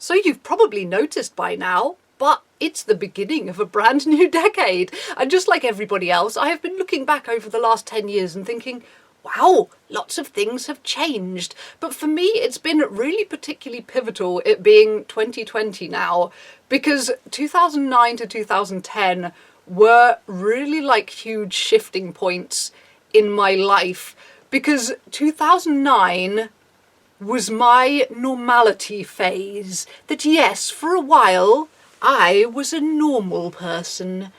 So you've probably noticed by now, but it's the beginning of a brand new decade. And just like everybody else, I have been looking back over the last 10 years and thinking, wow, lots of things have changed. But for me, it's been really particularly pivotal, it being 2020 now, because 2009 to 2010 were really like huge shifting points in my life. Because 2009 was my normality phase. That yes, for a while, I was a normal person.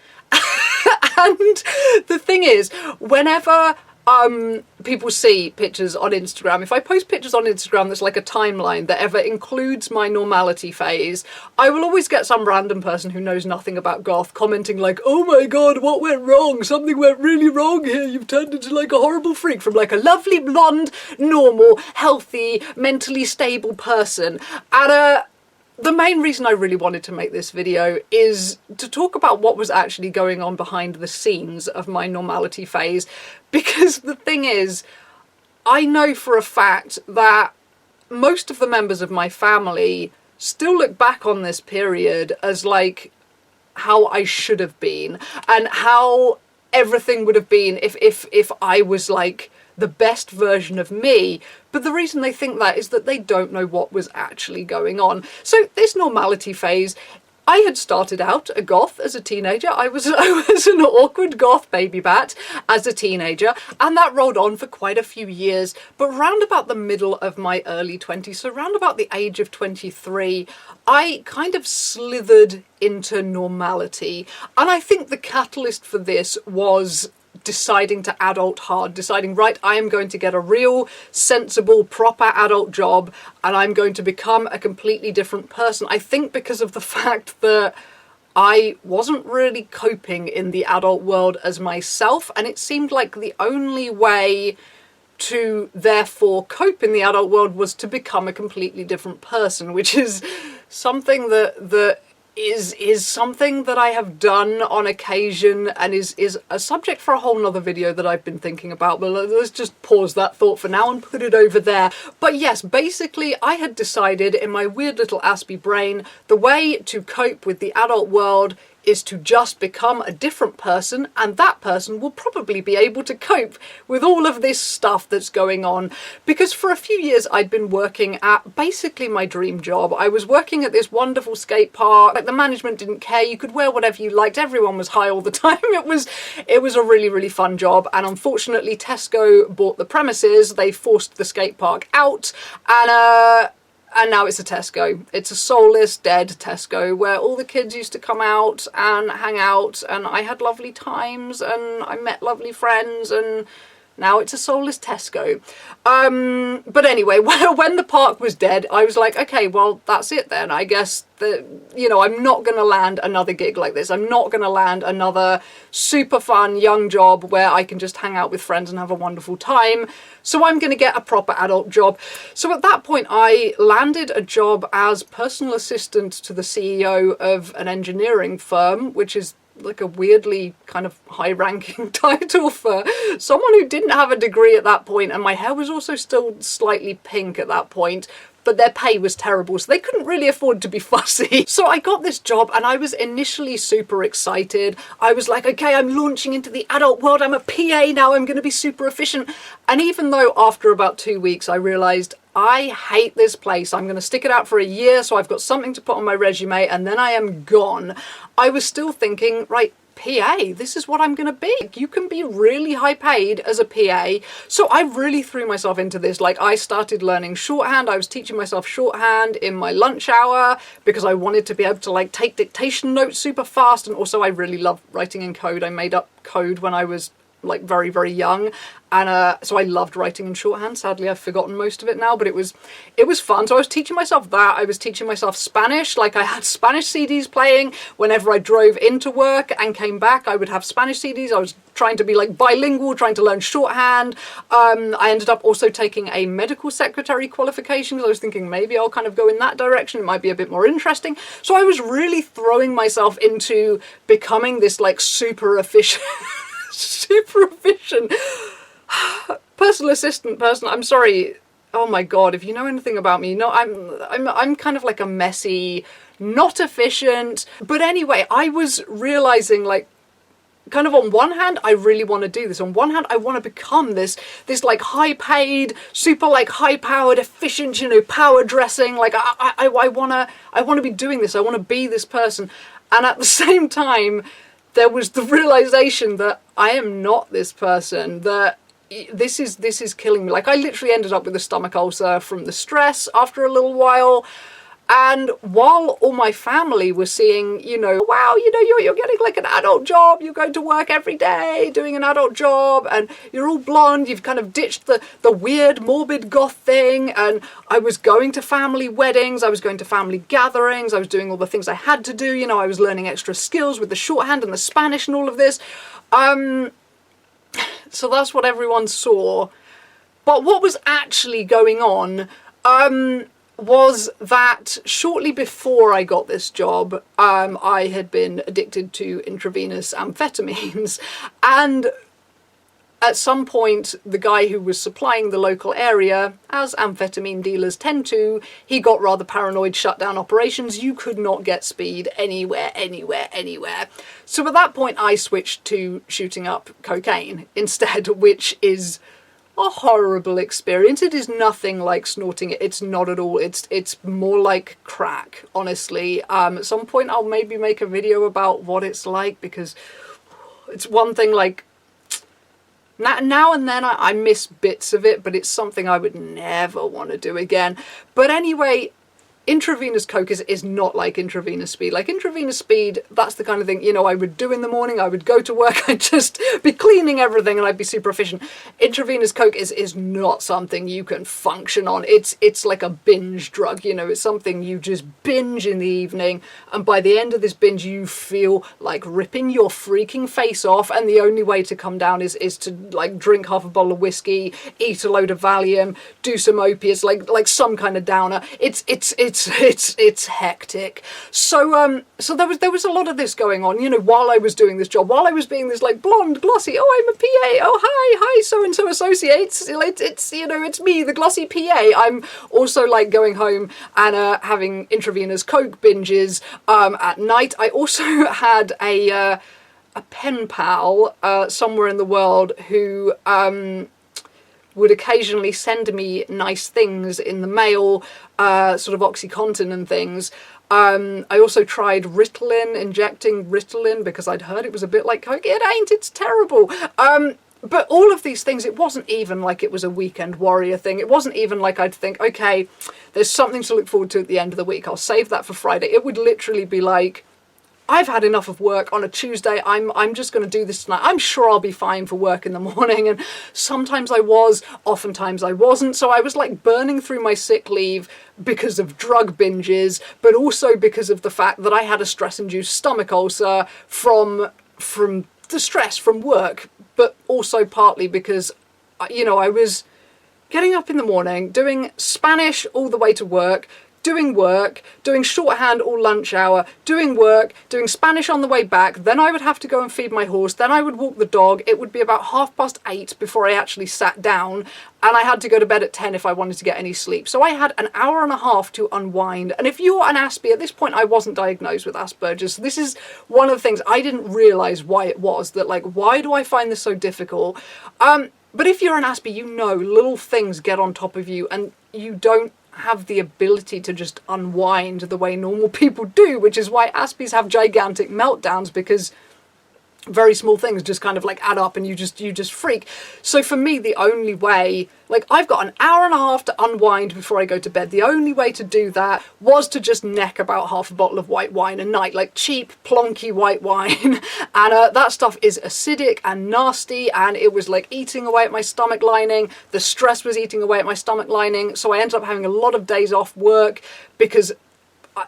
And the thing is, whenever people see pictures on Instagram, if I post pictures on Instagram that's like a timeline that ever includes my normality phase, I will always get some random person who knows nothing about goth commenting like, oh my god, what went wrong? Something went really wrong here. You've turned into like a horrible freak from like a lovely blonde, normal, healthy, mentally stable person. And the main reason I really wanted to make this video is to talk about what was actually going on behind the scenes of my normality phase, because the thing is, I know for a fact that most of the members of my family still look back on this period as like how I should have been and how everything would have been if I was like the best version of me. But the reason they think that is that they don't know what was actually going on. So this normality phase, I had started out a goth as a teenager. I was an awkward goth baby bat as a teenager, and that rolled on for quite a few years. But round about the middle of my early 20s, so round about the age of 23, I kind of slithered into normality. And I think the catalyst for this was deciding to adult hard, deciding, right, I am going to get a real, sensible, proper adult job and I'm going to become a completely different person. I think because of the fact that I wasn't really coping in the adult world as myself, and it seemed like the only way to therefore cope in the adult world was to become a completely different person, which is something that is something that I have done on occasion and is a subject for a whole nother video that I've been thinking about, but let's just pause that thought for now and put it over there. But yes, basically I had decided in my weird little Aspie brain, the way to cope with the adult world is to just become a different person, and that person will probably be able to cope with all of this stuff that's going on. Because for a few years I'd been working at basically my dream job. I was working at this wonderful skate park. Like, the management didn't care. You could wear whatever you liked. Everyone was high all the time. It was a really, really fun job. And unfortunately Tesco bought the premises. They forced the skate park out, and now it's a Tesco. It's a soulless, dead Tesco where all the kids used to come out and hang out, and I had lovely times and I met lovely friends, and now it's a soulless Tesco. But anyway, when the park was dead, I was like, okay, well, that's it then. I guess that, you know, I'm not going to land another gig like this. I'm not going to land another super fun young job where I can just hang out with friends and have a wonderful time. So I'm going to get a proper adult job. So at that point, I landed a job as personal assistant to the CEO of an engineering firm, which is like a weirdly kind of high-ranking title for someone who didn't have a degree at that point, and my hair was also still slightly pink at that point, but their pay was terrible, so they couldn't really afford to be fussy. So I got this job and I was initially super excited. I was like, okay, I'm launching into the adult world, I'm a PA now, I'm going to be super efficient. And even though after about 2 weeks I realised I hate this place, I'm going to stick it out for a year so I've got something to put on my resume and then I am gone, I was still thinking, right, PA, this is what I'm going to be. You can be really high paid as a PA. So I really threw myself into this. Like, I started learning shorthand. I was teaching myself shorthand in my lunch hour because I wanted to be able to like take dictation notes super fast. And also I really love writing in code. I made up code when I was like very, very young, and so I loved writing in shorthand. Sadly, I've forgotten most of it now, but it was fun. So I was teaching myself that. I was teaching myself Spanish. Like, I had Spanish CDs playing whenever I drove into work and came back. I would have Spanish CDs. I was trying to be like bilingual, trying to learn shorthand. I ended up also taking a medical secretary qualification because I was thinking maybe I'll kind of go in that direction. It might be a bit more interesting. So I was really throwing myself into becoming this like super efficient personal assistant person. I'm sorry, oh my God, if you know anything about me, I'm kind of like a messy, not efficient. But anyway, I was realizing, like, kind of on one hand, I really want to do this. On one hand, I want to become this like high paid, super like high powered, efficient, power dressing. Like I want to be doing this. I want to be this person. And at the same time, there was the realization that I am not this person, that this is killing me. Like, I literally ended up with a stomach ulcer from the stress after a little while. And while all my family was seeing, wow, you're getting like an adult job, you're going to work every day doing an adult job, and you're all blonde, you've kind of ditched the weird, morbid goth thing. And I was going to family weddings, I was going to family gatherings, I was doing all the things I had to do, I was learning extra skills with the shorthand and the Spanish and all of this. So that's what everyone saw. But what was actually going on, was that shortly before I got this job, I had been addicted to intravenous amphetamines. And at some point, the guy who was supplying the local area, as amphetamine dealers tend to, he got rather paranoid, shut down operations. You could not get speed anywhere. So at that point, I switched to shooting up cocaine instead, which is a horrible experience. It is nothing like snorting it. It's not at all. It's more like crack, honestly. At some point I'll maybe make a video about what it's like, because it's one thing, like, now and then I miss bits of it, but it's something I would never want to do again. But anyway, intravenous coke is not like intravenous speed. Like intravenous speed, that's the kind of thing, I would do in the morning. I would go to work, I'd just be cleaning everything and I'd be super efficient. Intravenous coke is not something you can function on. It's like a binge drug, it's something you just binge in the evening, and by the end of this binge you feel like ripping your freaking face off, and the only way to come down is to like drink half a bottle of whiskey, eat a load of Valium, do some opiates, like some kind of downer. It's hectic. So there was a lot of this going on, while I was doing this job, while I was being this like blonde, glossy, oh, I'm a PA, oh, hi, so-and-so associates, it's me, the glossy PA. I'm also like going home and having intravenous coke binges at night. I also had a pen pal somewhere in the world who would occasionally send me nice things in the mail, sort of OxyContin and things. I also tried Ritalin, injecting Ritalin, because I'd heard it was a bit like coke. It ain't, it's terrible. But all of these things, it wasn't even like it was a weekend warrior thing. It wasn't even like I'd think, okay, there's something to look forward to at the end of the week, I'll save that for Friday. It would literally be like, I've had enough of work on a Tuesday, I'm just going to do this tonight. I'm sure I'll be fine for work in the morning. And sometimes I was, oftentimes I wasn't. So I was like burning through my sick leave because of drug binges, but also because of the fact that I had a stress-induced stomach ulcer from the stress from work, but also partly because, I was getting up in the morning, doing Spanish all the way to work, doing shorthand all lunch hour, doing work, doing Spanish on the way back. Then I would have to go and feed my horse. Then I would walk the dog. It would be about 8:30 before I actually sat down, and I had to go to bed at 10 if I wanted to get any sleep. So I had an hour and a half to unwind. And if you're an Aspie, at this point I wasn't diagnosed with Asperger's. So this is one of the things I didn't realize why it was, that like, why do I find this so difficult? But if you're an Aspie, little things get on top of you and you don't have the ability to just unwind the way normal people do, which is why Aspies have gigantic meltdowns, because very small things just kind of like add up and you just freak. So for me, the only way, like, I've got an hour and a half to unwind before I go to bed. The only way to do that was to just neck about half a bottle of white wine a night, like cheap, plonky white wine. And that stuff is acidic and nasty, and it was like eating away at my stomach lining. The stress was eating away at my stomach lining. So I ended up having a lot of days off work because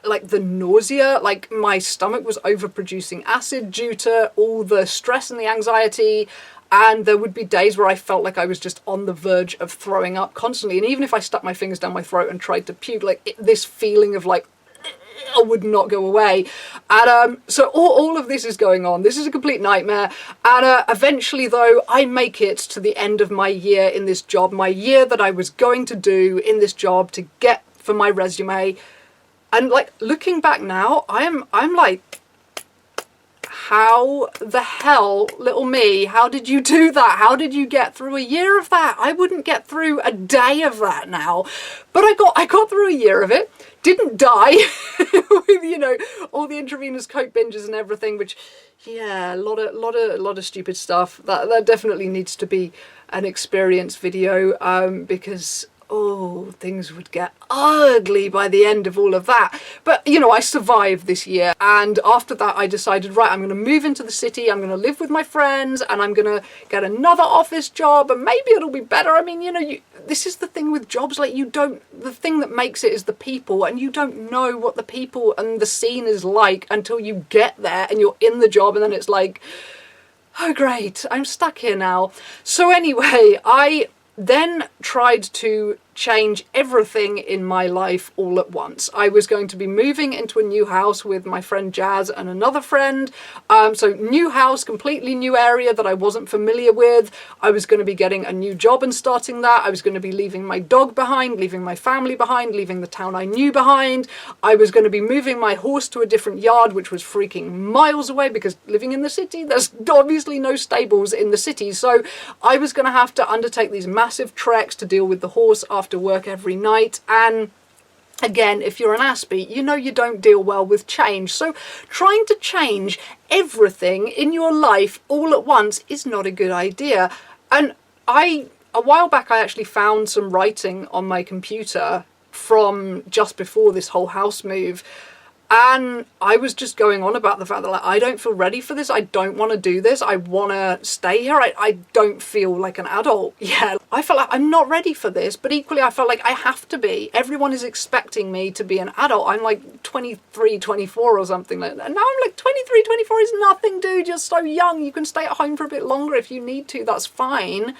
like the nausea, like my stomach was overproducing acid due to all the stress and the anxiety. And there would be days where I felt like I was just on the verge of throwing up constantly. And even if I stuck my fingers down my throat and tried to puke, like this feeling of like, hell would not go away. And so all of this is going on. This is a complete nightmare. And eventually, though, I make it to the end of my year in this job, my year that I was going to do in this job to get for my resume. And like looking back now, I'm like, how the hell, little me, how did you do that? How did you get through a year of that? I wouldn't get through a day of that now. But I got through a year of it. Didn't die with, you know, all the intravenous Coke binges and everything, which, yeah, a lot of stupid stuff. That definitely needs to be an experience video, because oh, things would get ugly by the end of all of that. But, you know, I survived this year. And after that, I decided, right, I'm going to move into the city. I'm going to live with my friends and I'm going to get another office job and maybe it'll be better. I mean, you know, this is the thing with jobs. Like, the thing that makes it is the people, and you don't know what the people and the scene is like until you get there and you're in the job, and then it's like, oh, great, I'm stuck here now. So anyway, I then tried to change everything in my life all at once. I was going to be moving into a new house with my friend Jazz and another friend. So new house, completely new area that I wasn't familiar with. I was going to be getting a new job and starting that. I was going to be leaving my dog behind, leaving my family behind, leaving the town I knew behind. I was going to be moving my horse to a different yard, which was freaking miles away because living in the city, there's obviously no stables in the city. So I was going to have to undertake these massive treks to deal with the horse after work every night. And again, if you're an Aspie, you know you don't deal well with change. So trying to change everything in your life all at once is not a good idea. And a while back, I actually found some writing on my computer from just before this whole house move. And I was just going on about the fact that, like, I don't feel ready for this. I don't want to do this. I want to stay here. I don't feel like an adult. Yeah, I felt like I'm not ready for this, but equally I felt like I have to be. Everyone is expecting me to be an adult. I'm like 23, 24 or something like that. And now I'm like 23, 24 is nothing, dude. You're so young. You can stay at home for a bit longer if you need to. That's fine.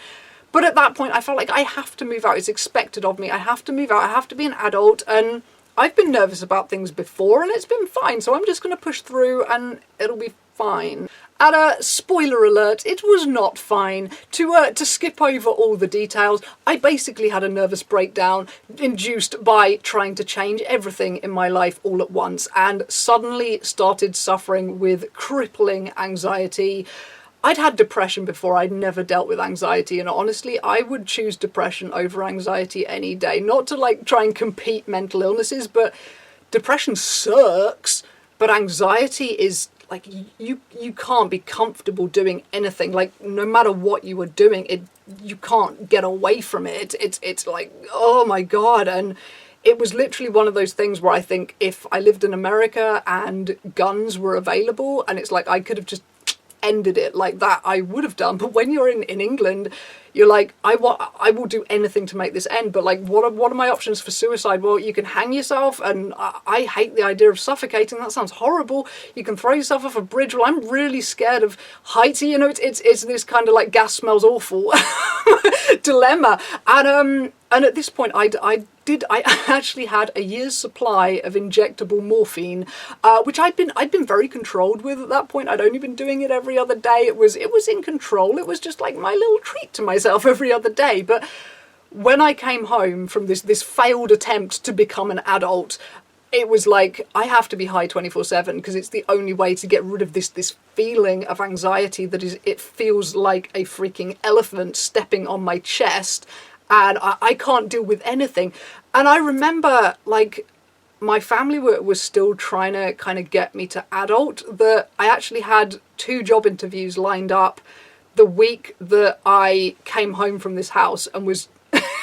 But at that point, I felt like I have to move out. It's expected of me. I have to move out. I have to be an adult. And I've been nervous about things before and it's been fine, so I'm just going to push through and it'll be fine. And spoiler alert, it was not fine. To skip over all the details, I basically had a nervous breakdown induced by trying to change everything in my life all at once and suddenly started suffering with crippling anxiety. I'd had depression before. I'd never dealt with anxiety, and honestly, I would choose depression over anxiety any day. Not to like try and compete mental illnesses, but depression sucks. But anxiety is like, you can't be comfortable doing anything. Like, no matter what you were doing, you can't get away from it. It's like, oh my God. And it was literally one of those things where I think if I lived in America and guns were available, and it's like I could have just ended it like that, I would have done. But when you're in England, you're like, I will do anything to make this end, but like, what are my options for suicide? Well, you can hang yourself, and I hate the idea of suffocating. That sounds horrible. You can throw yourself off a bridge. Well, I'm really scared of heights. You know, it's this kind of like gas smells awful dilemma. And at this point, I actually had a year's supply of injectable morphine, which I'd been very controlled with at that point. I'd only been doing it every other day. It was in control. It was just like my little treat to myself every other day. But when I came home from this failed attempt to become an adult, it was like, I have to be high 24/7 because it's the only way to get rid of this feeling of anxiety that it feels like a freaking elephant stepping on my chest. And I can't deal with anything. And I remember, like, my family was still trying to kind of get me to adult. That I actually had 2 job interviews lined up the week that I came home from this house and was...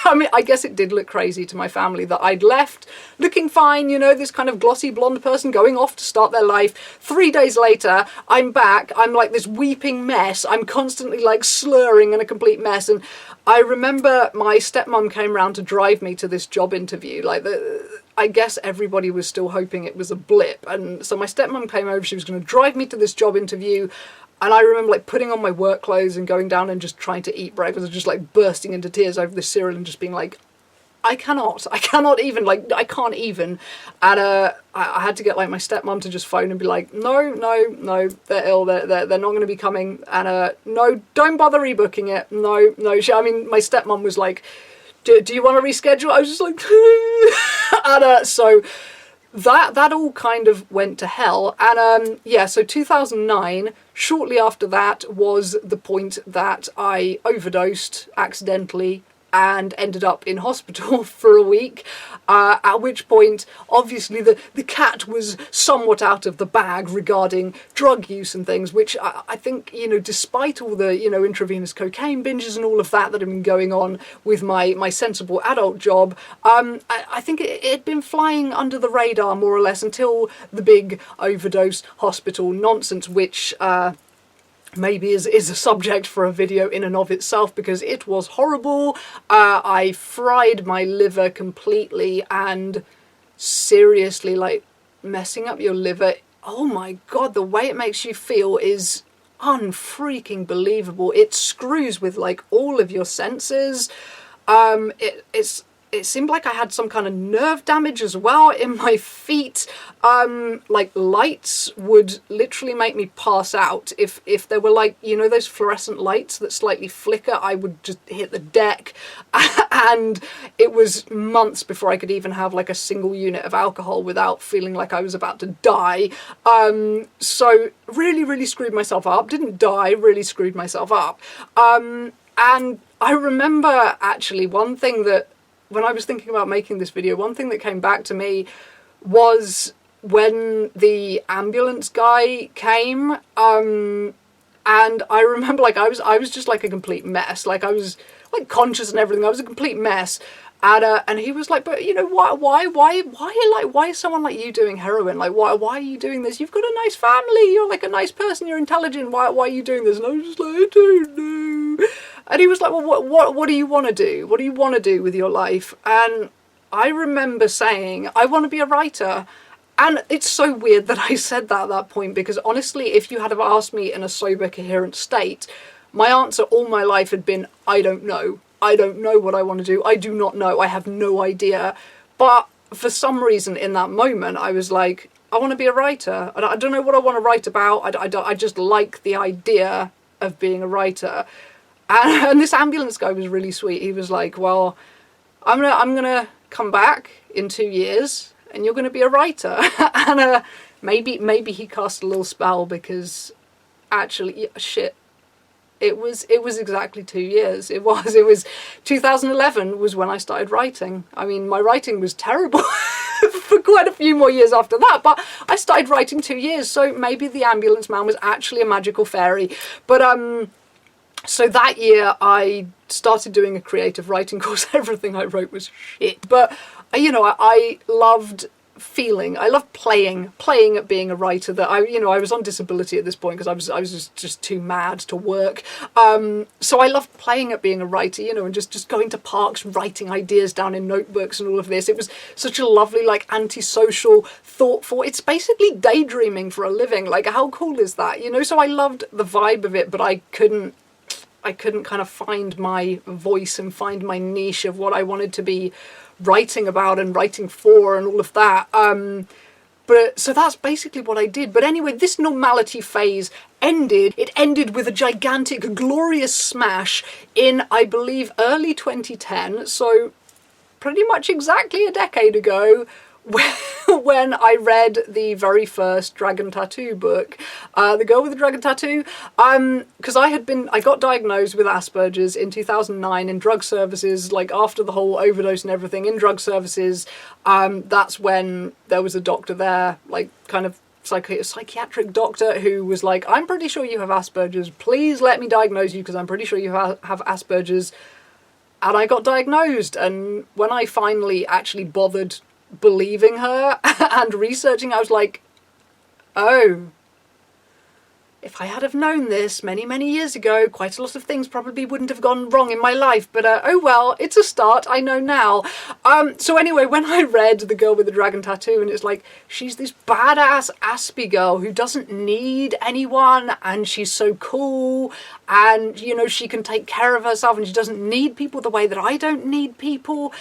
I mean, I guess it did look crazy to my family that I'd left looking fine, you know, this kind of glossy blonde person going off to start their life. 3 days later, I'm back. I'm like this weeping mess. I'm constantly like slurring and a complete mess. And I remember my stepmom came round to drive me to this job interview. Like, I guess everybody was still hoping it was a blip. And so my stepmom came over. She was going to drive me to this job interview. And I remember like putting on my work clothes and going down and just trying to eat breakfast, just like bursting into tears over this cereal and just being like, I cannot even, like, I can't even. And I had to get like my stepmom to just phone and be like, no, they're ill, they're not going to be coming, and no, don't bother rebooking it, no. I mean, my stepmom was like, do you want to reschedule? I was just like, and so that all kind of went to hell. And yeah, so 2009, shortly after that was the point that I overdosed accidentally and ended up in hospital for a week, at which point, obviously, the cat was somewhat out of the bag regarding drug use and things, which I think, you know, despite all the, you know, intravenous cocaine binges and all of that have been going on with my sensible adult job, I think it had been flying under the radar, more or less, until the big overdose hospital nonsense, which maybe is a subject for a video in and of itself, because it was horrible. I fried my liver completely, and seriously, like, messing up your liver, oh my god, the way it makes you feel is unfreaking believable. It screws with like all of your senses. It seemed like I had some kind of nerve damage as well in my feet. Like, lights would literally make me pass out. If there were, like, you know, those fluorescent lights that slightly flicker, I would just hit the deck. And it was months before I could even have like a single unit of alcohol without feeling like I was about to die. So really screwed myself up. Didn't die, really screwed myself up. And I remember, actually, one thing that, when I was thinking about making this video, one thing that came back to me was when the ambulance guy came, and I remember, like, I was just like a complete mess. Like, I was like conscious and everything. I was a complete mess. And he was like, but you know, why is someone like you doing heroin? Like, why are you doing this? You've got a nice family. You're like a nice person. You're intelligent. Why are you doing this? And I was just like, I don't know. And he was like, well, what do you want to do? What do you want to do with your life? And I remember saying, I want to be a writer. And it's so weird that I said that at that point, because honestly, if you had have asked me in a sober, coherent state, my answer all my life had been, I don't know. I don't know what I want to do. I do not know. I have no idea. But for some reason in that moment, I was like, I want to be a writer. I don't know what I want to write about. I just like the idea of being a writer. And this ambulance guy was really sweet. He was like, well, I'm gonna come back in 2 years and you're gonna be a writer. And maybe he cast a little spell, because actually, shit, it was exactly 2 years. It was 2011 was when I started writing. I mean, my writing was terrible for quite a few more years after that, but I started writing 2 years, so maybe the ambulance man was actually a magical fairy. But so that year I started doing a creative writing course. Everything I wrote was shit. But, you know, I loved feeling, I loved playing at being a writer. That I was on disability at this point because I was just too mad to work. So I loved playing at being a writer, you know, and just going to parks, writing ideas down in notebooks and all of this. It was such a lovely, like, antisocial, thoughtful, it's basically daydreaming for a living. Like, how cool is that? You know, so I loved the vibe of it, but I couldn't kind of find my voice and find my niche of what I wanted to be writing about and writing for and all of that. But so that's basically what I did. But anyway, this normality phase ended. It ended with a gigantic, glorious smash in, I believe, early 2010. So pretty much exactly a decade ago, when I read the very first Dragon Tattoo book, The Girl with the Dragon Tattoo, because I got diagnosed with Asperger's in 2009 in drug services, like after the whole overdose and everything, in drug services. That's when there was a doctor there, like kind of psychiatric doctor, who was like, I'm pretty sure you have Asperger's, please let me diagnose you because I'm pretty sure you have Asperger's. And I got diagnosed, and when I finally actually bothered believing her and researching, I was like, oh, if I had have known this many years ago, quite a lot of things probably wouldn't have gone wrong in my life, but oh well, it's a start, I know now. So anyway, when I read The Girl with the Dragon Tattoo, and it's like, she's this badass Aspie girl who doesn't need anyone, and she's so cool, and, you know, she can take care of herself, and she doesn't need people the way that I don't need people.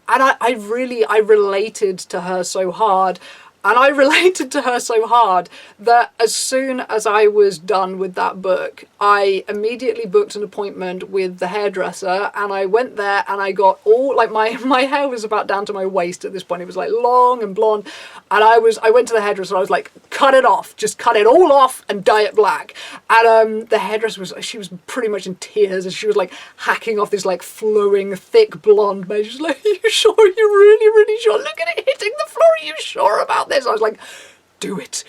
And I related to her so hard. And I related to her so hard that as soon as I was done with that book, I immediately booked an appointment with the hairdresser, and I went there and I got all, like, my hair was about down to my waist at this point. It was like long and blonde. And I went to the hairdresser and I was like, cut it off, just cut it all off and dye it black. And the hairdresser she was pretty much in tears, and she was like hacking off this like flowing, thick blonde mane. She was like, are you sure? You're really, really sure? Look at it hitting the floor. Are you sure about this? I was like, do it.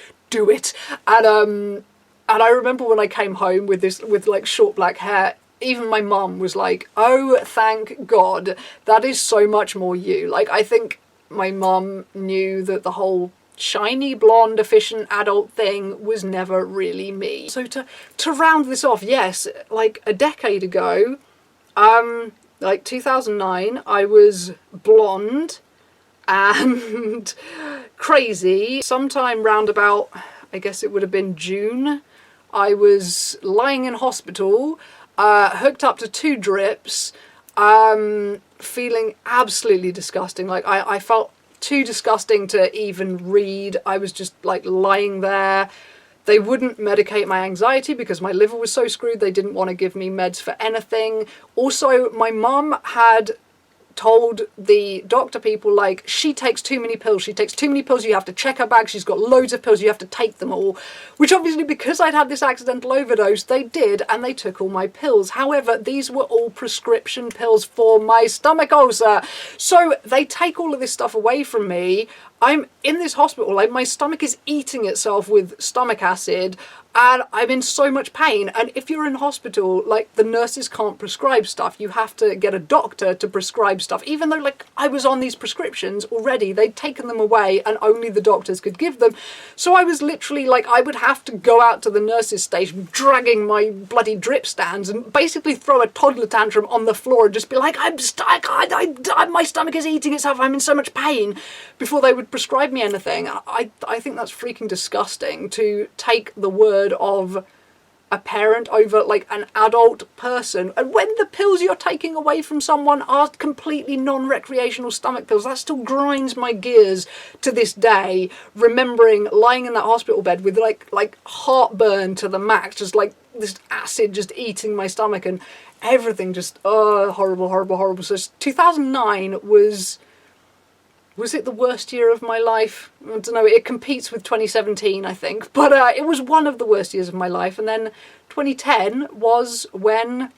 And I remember when I came home with like short black hair, even my mum was like, oh, thank God, that is so much more you. Like, I think my mum knew that the whole shiny blonde efficient adult thing was never really me. So to round this off, yes, like a decade ago, like 2009, I was blonde and crazy. Sometime round about, I guess it would have been June, I was lying in hospital, hooked up to 2 drips, feeling absolutely disgusting. Like I felt too disgusting to even read. I was just like lying there. They wouldn't medicate my anxiety because my liver was so screwed. They didn't want to give me meds for anything. Also, my mum had told the doctor people, like, she takes too many pills, you have to check her bag, she's got loads of pills, you have to take them all. Which obviously, because I'd had this accidental overdose, they did, and they took all my pills. However, these were all prescription pills for my stomach ulcer. So they take all of this stuff away from me. I'm in this hospital, like, my stomach is eating itself with stomach acid, and I'm in so much pain. And if you're in hospital, like, the nurses can't prescribe stuff. You have to get a doctor to prescribe stuff. Even though, like, I was on these prescriptions already, they'd taken them away and only the doctors could give them. So I was literally, like, I would have to go out to the nurses' station dragging my bloody drip stands and basically throw a toddler tantrum on the floor and just be like, I'm stuck, my stomach is eating itself, I'm in so much pain, before they would prescribe me anything. I think that's freaking disgusting, to take the word of a parent over like an adult person. And when the pills you're taking away from someone are completely non-recreational stomach pills, that still grinds my gears to this day, remembering lying in that hospital bed with like heartburn to the max, just like this acid just eating my stomach and everything, just horrible. So 2009 was it the worst year of my life? I don't know, it competes with 2017, I think, but it was one of the worst years of my life. And then 2010 was when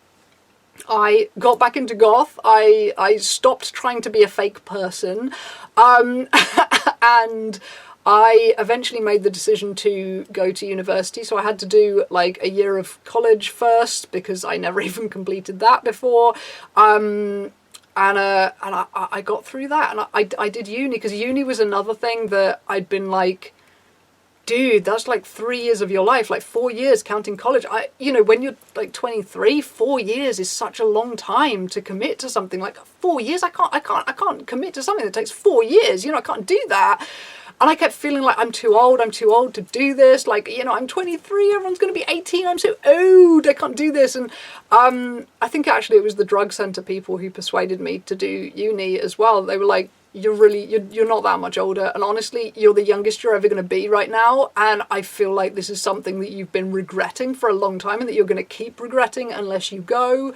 I got back into goth. I stopped trying to be a fake person, and I eventually made the decision to go to university. So I had to do like a year of college first, because I never even completed that before. And I got through that, and I did uni, because uni was another thing that I'd been like, dude, that's like 3 years of your life, like 4 years counting college. When you're like 23, 4 years is such a long time to commit to something. Like 4 years, I can't commit to something that takes 4 years. I can't do that. And I kept feeling like I'm too old to do this. Like, I'm 23, everyone's going to be 18, I'm so old, I can't do this. And I think actually it was the drug centre people who persuaded me to do uni as well. They were like, you're not that much older, and honestly, you're the youngest you're ever going to be right now, and I feel like this is something that you've been regretting for a long time and that you're going to keep regretting unless you go.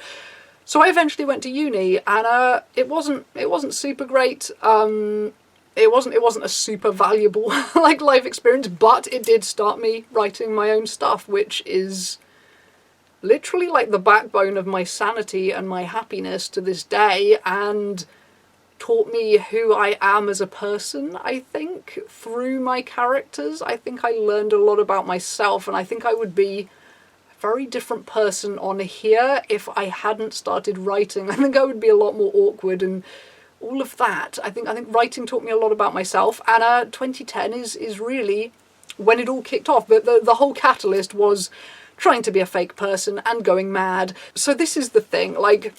So I eventually went to uni, and it wasn't super great. It wasn't a super valuable like life experience, but it did start me writing my own stuff, which is literally like the backbone of my sanity and my happiness to this day, and taught me who I am as a person, I think, through my characters. I think I learned a lot about myself, and I think I would be a very different person on here if I hadn't started writing. I think I would be a lot more awkward and all of that. I think writing taught me a lot about myself, and 2010 is really when it all kicked off. But the whole catalyst was trying to be a fake person and going mad. So this is the thing, like,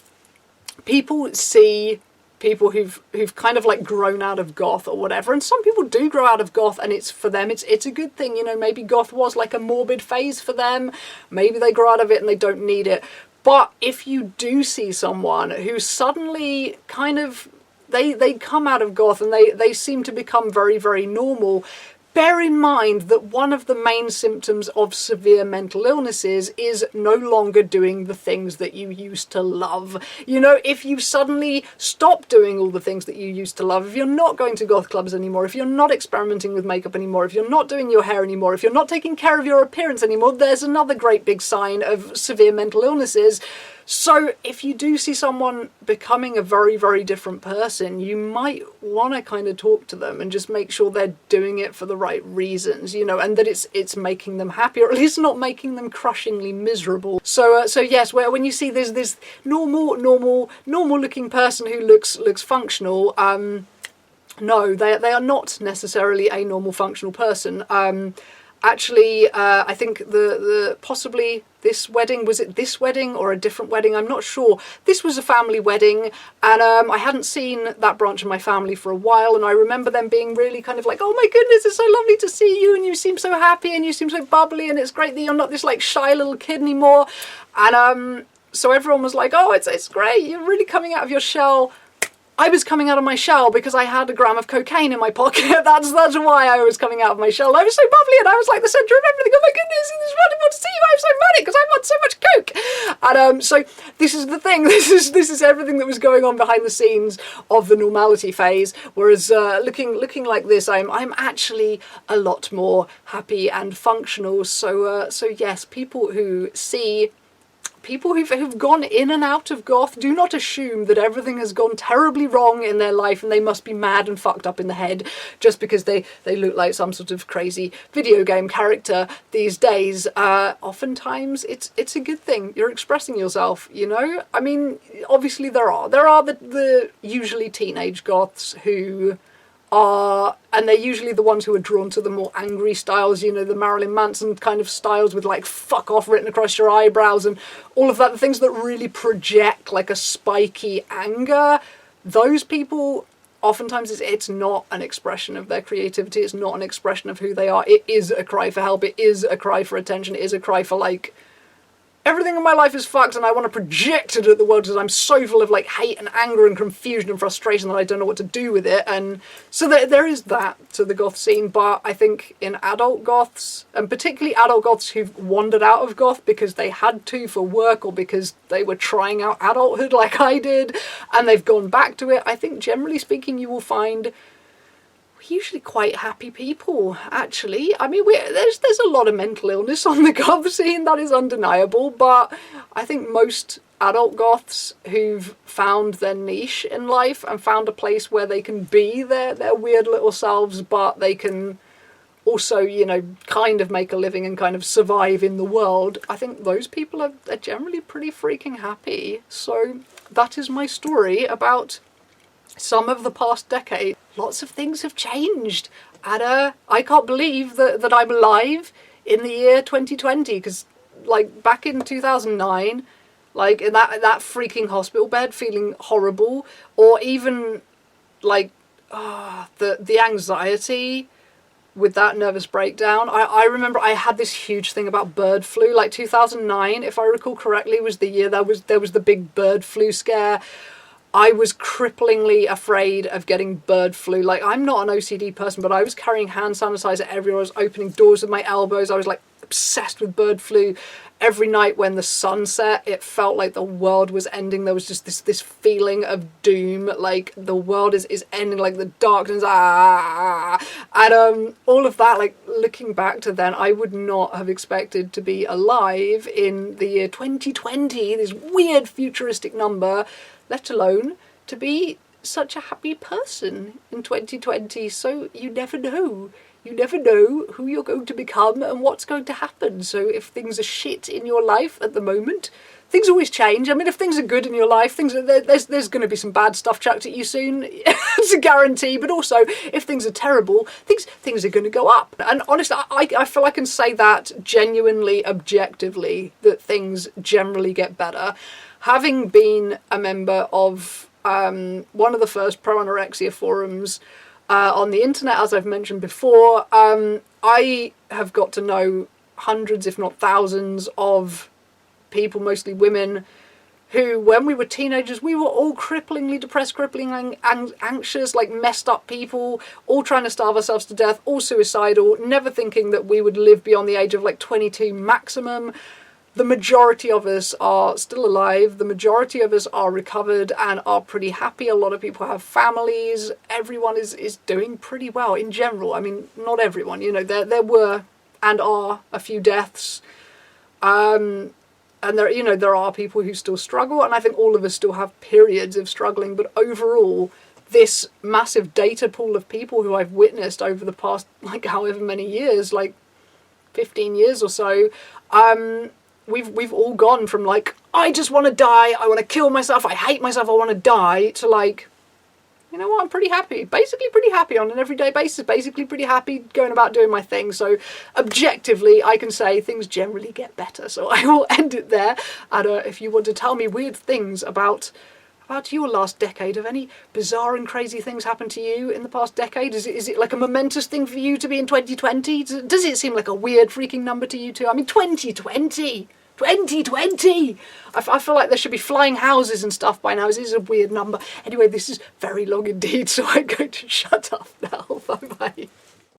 people see people who've kind of like grown out of goth or whatever, and some people do grow out of goth, and for them it's a good thing. Maybe goth was like a morbid phase for them, maybe they grow out of it and they don't need it. But if you do see someone who suddenly kind of they come out of goth and they seem to become very, very normal. Bear in mind that one of the main symptoms of severe mental illnesses is no longer doing the things that you used to love. You know, if you suddenly stop doing all the things that you used to love, if you're not going to goth clubs anymore, if you're not experimenting with makeup anymore, if you're not doing your hair anymore, if you're not taking care of your appearance anymore, there's another great big sign of severe mental illnesses. So if you do see someone becoming a very, very different person, you might want to kind of talk to them and just make sure they're doing it for the right reasons, you know, and that it's making them happy, or at least not making them crushingly miserable. So yes, when you see this normal looking person who looks functional, no, they are not necessarily a normal functional person. Actually, I think the possibly this wedding, was it this wedding or a different wedding? I'm not sure. This was a family wedding, and I hadn't seen that branch of my family for a while, and I remember them being really kind of like, oh my goodness, it's so lovely to see you, and you seem so happy, and you seem so bubbly, and it's great that you're not this like shy little kid anymore. And so everyone was like, oh, it's great, you're really coming out of your shell. I was coming out of my shell because I had a gram of cocaine in my pocket. That's why I was coming out of my shell. I was so bubbly and I was like the centre of everything. Oh my goodness, it's wonderful to see you. I'm so manic because I want so much coke. And so this is the thing. This is everything that was going on behind the scenes of the normality phase. Whereas looking like this, I'm actually a lot more happy and functional. So yes, people who've gone in and out of goth, do not assume that everything has gone terribly wrong in their life and they must be mad and fucked up in the head just because they look like some sort of crazy video game character these days. Oftentimes it's a good thing. You're expressing yourself, you know? I mean, obviously there are the usually teenage goths who are, and they're usually the ones who are drawn to the more angry styles, you know, the Marilyn Manson kind of styles with like fuck off written across your eyebrows and all of that, the things that really project like a spiky anger. Those people, oftentimes it's not an expression of their creativity, it's not an expression of who they are. It is a cry for help, it is a cry for attention, it is a cry for like, everything in my life is fucked and I want to project it at the world because I'm so full of like hate and anger and confusion and frustration that I don't know what to do with it. And so there is that to the goth scene. But I think in adult goths, and particularly adult goths who've wandered out of goth because they had to for work or because they were trying out adulthood like I did and they've gone back to it, I think generally speaking you will find usually quite happy people, actually. I mean, there's a lot of mental illness on the goth scene, that is undeniable, but I think most adult goths who've found their niche in life and found a place where they can be their weird little selves, but they can also, you know, kind of make a living and kind of survive in the world, I think those people are generally pretty freaking happy. So that is my story about some of the past decade. Lots of things have changed, and I can't believe that I'm alive in the year 2020, because like back in 2009, like in that freaking hospital bed feeling horrible, or even like the anxiety with that nervous breakdown. I remember I had this huge thing about bird flu, like 2009, if I recall correctly, was the year there was the big bird flu scare. I was cripplingly afraid of getting bird flu. Like, I'm not an OCD person, but I was carrying hand sanitizer everywhere. I was opening doors with my elbows. I was like obsessed with bird flu. Every night when the sun set, it felt like the world was ending. There was just this feeling of doom, like the world is ending, like the darkness, and all of that. Like, looking back to then, I would not have expected to be alive in the year 2020, this weird futuristic number, let alone to be such a happy person in 2020. So you never know. You never know who you're going to become and what's going to happen. So if things are shit in your life at the moment, things always change. I mean, if things are good in your life, there's going to be some bad stuff chucked at you soon. It's a guarantee. But also, if things are terrible, things are going to go up. And honestly, I feel I can say that genuinely, objectively, that things generally get better. Having been a member of one of the first pro-anorexia forums on the internet, as I've mentioned before, I have got to know hundreds, if not thousands, of people, mostly women, who, when we were teenagers, we were all cripplingly depressed, cripplingly anxious, like messed up people, all trying to starve ourselves to death, all suicidal, never thinking that we would live beyond the age of like 22 maximum. The majority of us are still alive. The majority of us are recovered and are pretty happy. A lot of people have families. Everyone is doing pretty well in general. I mean, not everyone, you know, there were and are a few deaths. And there, you know, there are people who still struggle, and I think all of us still have periods of struggling, but overall, this massive data pool of people who I've witnessed over the past, like, however many years, like 15 years or so, we've all gone from, like, I just want to die, I want to kill myself, I hate myself, I want to die, to, like, you know what, I'm pretty happy. Basically pretty happy on an everyday basis. Basically pretty happy going about doing my thing. So objectively, I can say things generally get better. So I will end it there. And if you want to tell me weird things about your last decade, have any bizarre and crazy things happened to you in the past decade? Is it like a momentous thing for you to be in 2020? Does it seem like a weird freaking number to you too? I mean, 2020! 2020! I feel like there should be flying houses and stuff by now. This is a weird number. Anyway, this is very long indeed, so I'm going to shut up now. Bye-bye.